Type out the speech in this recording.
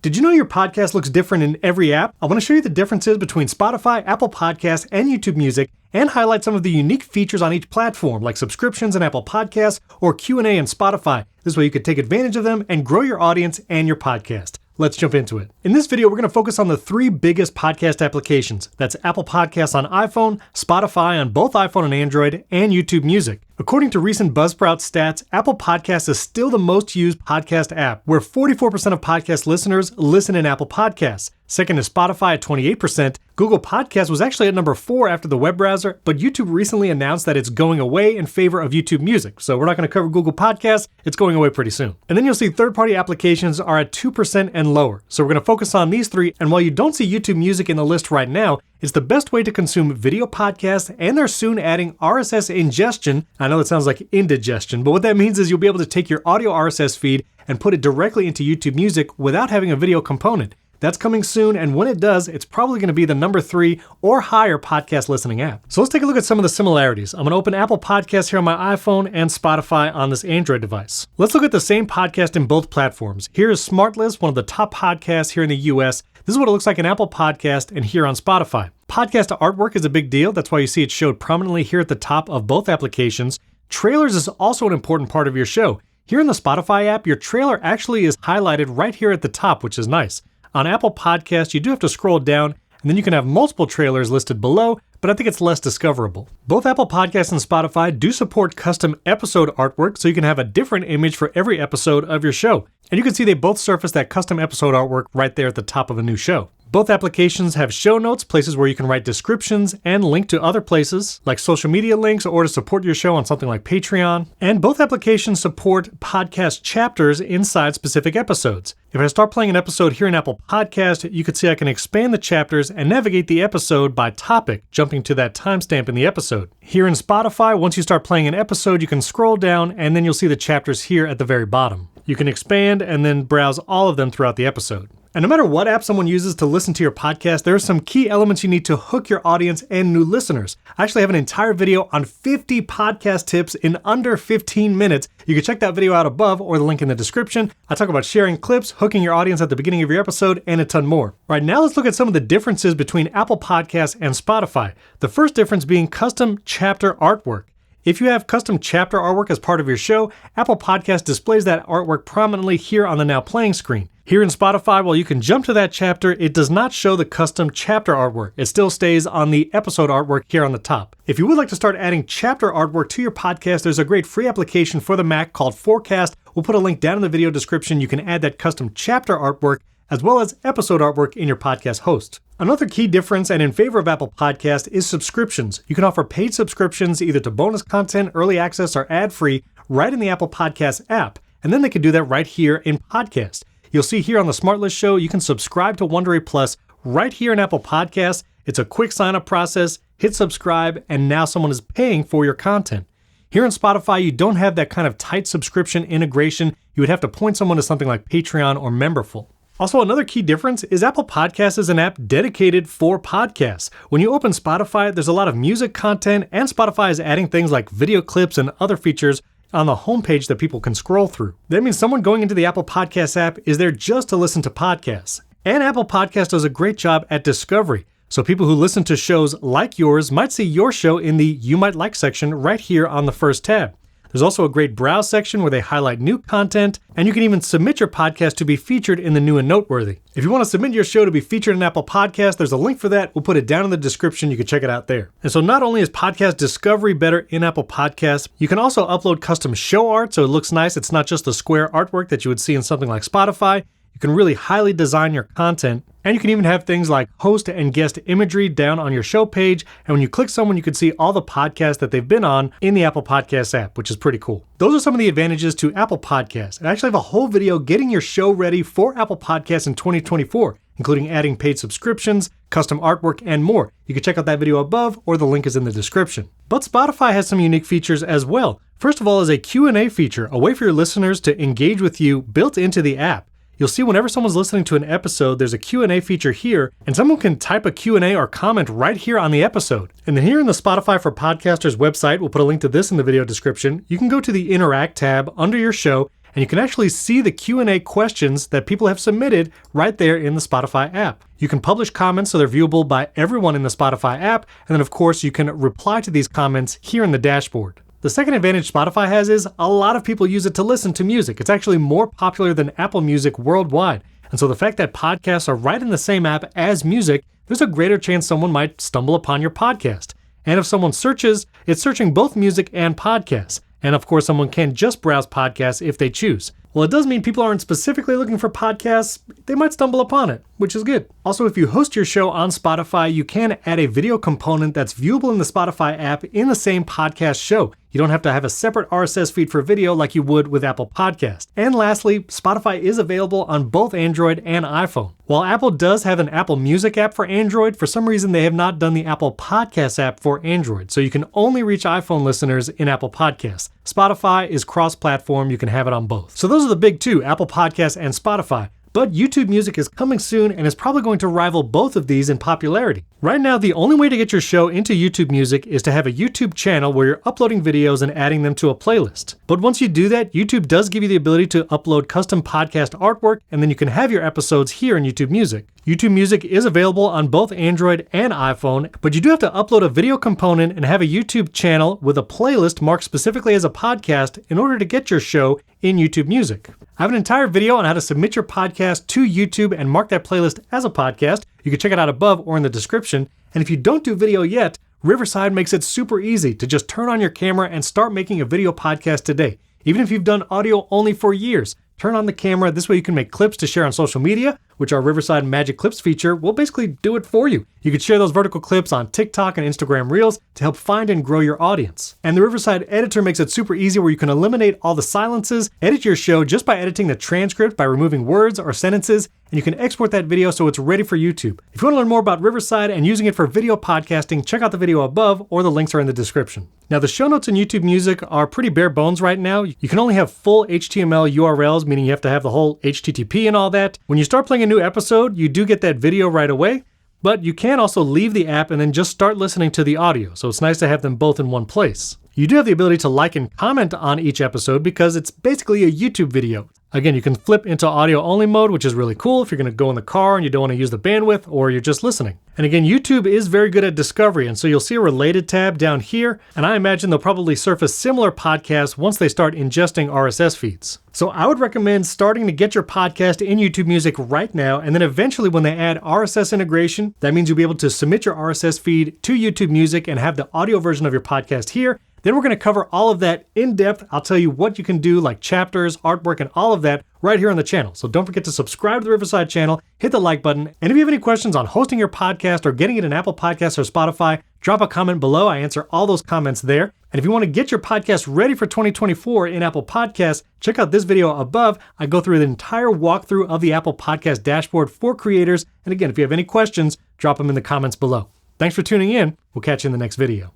Did you know your podcast looks different in every app? I want to show you the differences between Spotify, Apple Podcasts, and YouTube Music, and highlight some of the unique features on each platform, like subscriptions in Apple Podcasts or Q&A in Spotify. This way you can take advantage of them and grow your audience and your podcast. Let's jump into it. In this video, we're going to focus on the three biggest podcast applications. That's Apple Podcasts on iPhone, Spotify on both iPhone and Android, and YouTube Music. According to recent Buzzsprout stats, Apple Podcasts is still the most used podcast app, where 44% of podcast listeners listen in Apple Podcasts. Second is Spotify at 28%. Google Podcasts was actually at number 4 after the web browser, but YouTube recently announced that it's going away in favor of YouTube Music. So we're not going to cover Google Podcasts. It's going away pretty soon. And then you'll see third-party applications are at 2% and lower. So we're going to focus on these three. And while you don't see YouTube Music in the list right now, it's the best way to consume video podcasts, and they're soon adding RSS ingestion. I know it sounds like indigestion, but what that means is you'll be able to take your audio RSS feed and put it directly into YouTube Music without having a video component. That's coming soon, and when it does, it's probably going to be the number 3 or higher podcast listening app. So let's take a look at some of the similarities. I'm going to open Apple Podcasts here on my iPhone and Spotify on this Android device. Let's look at the same podcast in both platforms. Here is SmartList, one of the top podcasts here in the US. This is what it looks like in Apple Podcast and here on Spotify. Podcast artwork is a big deal. That's why you see it showed prominently here at the top of both applications. Trailers is also an important part of your show. Here in the Spotify app, your trailer actually is highlighted right here at the top, which is nice. On Apple Podcasts, you do have to scroll down, and then you can have multiple trailers listed below, but I think it's less discoverable. Both Apple Podcasts and Spotify do support custom episode artwork, so you can have a different image for every episode of your show. And you can see they both surface that custom episode artwork right there at the top of a new show. Both applications have show notes, places where you can write descriptions and link to other places, like social media links or to support your show on something like Patreon. And both applications support podcast chapters inside specific episodes. If I start playing an episode here in Apple Podcast, you can see I can expand the chapters and navigate the episode by topic, jumping to that timestamp in the episode. Here in Spotify, once you start playing an episode, you can scroll down and then you'll see the chapters here at the very bottom. You can expand and then browse all of them throughout the episode. And no matter what app someone uses to listen to your podcast, there are some key elements you need to hook your audience and new listeners. I actually have an entire video on 50 podcast tips in under 15 minutes. You can check that video out above or the link in the description. I talk about sharing clips, hooking your audience at the beginning of your episode, and a ton more. Right now, let's look at some of the differences between Apple Podcasts and Spotify. The first difference being custom chapter artwork. If you have custom chapter artwork as part of your show, Apple Podcast displays that artwork prominently here on the now playing screen. Here in Spotify, while you can jump to that chapter, it does not show the custom chapter artwork. It still stays on the episode artwork here on the top. If you would like to start adding chapter artwork to your podcast, there's a great free application for the Mac called Forecast. We'll put a link down in the video description. You can add that custom chapter artwork as well as episode artwork in your podcast host. Another key difference and in favor of Apple Podcast is subscriptions. You can offer paid subscriptions either to bonus content, early access, or ad-free right in the Apple Podcast app. And then they can do that right here in Podcast. You'll see here on the SmartList show, you can subscribe to Wondery Plus right here in Apple Podcasts. It's a quick sign-up process, hit subscribe, and now someone is paying for your content. Here in Spotify, you don't have that kind of tight subscription integration. You would have to point someone to something like Patreon or Memberful. Also, another key difference is Apple Podcasts is an app dedicated for podcasts. When you open Spotify, there's a lot of music content, and Spotify is adding things like video clips and other features on the homepage that people can scroll through. That means someone going into the Apple Podcasts app is there just to listen to podcasts. And Apple Podcasts does a great job at discovery. So people who listen to shows like yours might see your show in the You Might Like section right here on the first tab. There's also a great browse section where they highlight new content, and you can even submit your podcast to be featured in the new and noteworthy. If you want to submit your show to be featured in Apple Podcasts, there's a link for that. We'll put it down in the description. You can check it out there. And so not only is podcast discovery better in Apple Podcasts, you can also upload custom show art so it looks nice. It's not just the square artwork that you would see in something like Spotify. You can really highly design your content, and you can even have things like host and guest imagery down on your show page, and when you click someone, you can see all the podcasts that they've been on in the Apple Podcasts app, which is pretty cool. Those are some of the advantages to Apple Podcasts. I actually have a whole video getting your show ready for Apple Podcasts in 2024, including adding paid subscriptions, custom artwork, and more. You can check out that video above, or the link is in the description. But Spotify has some unique features as well. First of all is a Q&A feature, a way for your listeners to engage with you built into the app. You'll see whenever someone's listening to an episode, there's a Q&A feature here, and someone can type a Q&A or comment right here on the episode. And then here in the Spotify for Podcasters website, we'll put a link to this in the video description, you can go to the Interact tab under your show, and you can actually see the Q&A questions that people have submitted right there in the Spotify app. You can publish comments so they're viewable by everyone in the Spotify app, and then of course you can reply to these comments here in the dashboard. The second advantage Spotify has is a lot of people use it to listen to music. It's actually more popular than Apple Music worldwide. And so the fact that podcasts are right in the same app as music, there's a greater chance someone might stumble upon your podcast. And if someone searches, it's searching both music and podcasts. And of course, someone can just browse podcasts if they choose. Well, it does mean people aren't specifically looking for podcasts. They might stumble upon it, which is good. Also, if you host your show on Spotify, you can add a video component that's viewable in the Spotify app in the same podcast show. You don't have to have a separate RSS feed for video like you would with Apple Podcasts. And lastly, Spotify is available on both Android and iPhone. While Apple does have an Apple Music app for Android, for some reason they have not done the Apple Podcasts app for Android, so you can only reach iPhone listeners in Apple Podcasts. Spotify is cross-platform, you can have it on both. So those are the big two, Apple Podcasts and Spotify. But YouTube Music is coming soon and is probably going to rival both of these in popularity. Right now, the only way to get your show into YouTube Music is to have a YouTube channel where you're uploading videos and adding them to a playlist. But once you do that, YouTube does give you the ability to upload custom podcast artwork, and then you can have your episodes here in YouTube Music. YouTube Music is available on both Android and iPhone, but you do have to upload a video component and have a YouTube channel with a playlist marked specifically as a podcast in order to get your show in YouTube Music. I have an entire video on how to submit your podcast to YouTube and mark that playlist as a podcast. You can check it out above or in the description. And if you don't do video yet, Riverside makes it super easy to just turn on your camera and start making a video podcast today. Even if you've done audio only for years, turn on the camera. This way you can make clips to share on social media, which our Riverside Magic Clips feature will basically do it for you. You can share those vertical clips on TikTok and Instagram Reels to help find and grow your audience. And the Riverside editor makes it super easy where you can eliminate all the silences, edit your show just by editing the transcript by removing words or sentences, and you can export that video so it's ready for YouTube. If you want to learn more about Riverside and using it for video podcasting, check out the video above or the links are in the description. Now the show notes in YouTube Music are pretty bare bones right now. You can only have full HTML URLs, meaning you have to have the whole HTTP and all that. When you start playing a new episode, you do get that video right away, but you can also leave the app and then just start listening to the audio. So it's nice to have them both in one place. You do have the ability to like and comment on each episode because it's basically a YouTube video. Again, you can flip into audio only mode, which is really cool if you're going to go in the car and you don't want to use the bandwidth or you're just listening. And again, YouTube is very good at discovery, and so you'll see a related tab down here, and I imagine they'll probably surface similar podcasts once they start ingesting RSS feeds. So I would recommend starting to get your podcast in YouTube Music right now, and then eventually when they add RSS integration, that means you'll be able to submit your RSS feed to YouTube Music and have the audio version of your podcast here. Then we're going to cover all of that in depth. I'll tell you what you can do, like chapters, artwork, and all of that right here on the channel. So don't forget to subscribe to the Riverside channel, hit the like button, and if you have any questions on hosting your podcast or getting it in Apple Podcasts or Spotify, drop a comment below. I answer all those comments there. And if you want to get your podcast ready for 2024 in Apple Podcasts, check out this video above. I go through the entire walkthrough of the Apple Podcast dashboard for creators. And again, if you have any questions, drop them in the comments below. Thanks for tuning in. We'll catch you in the next video.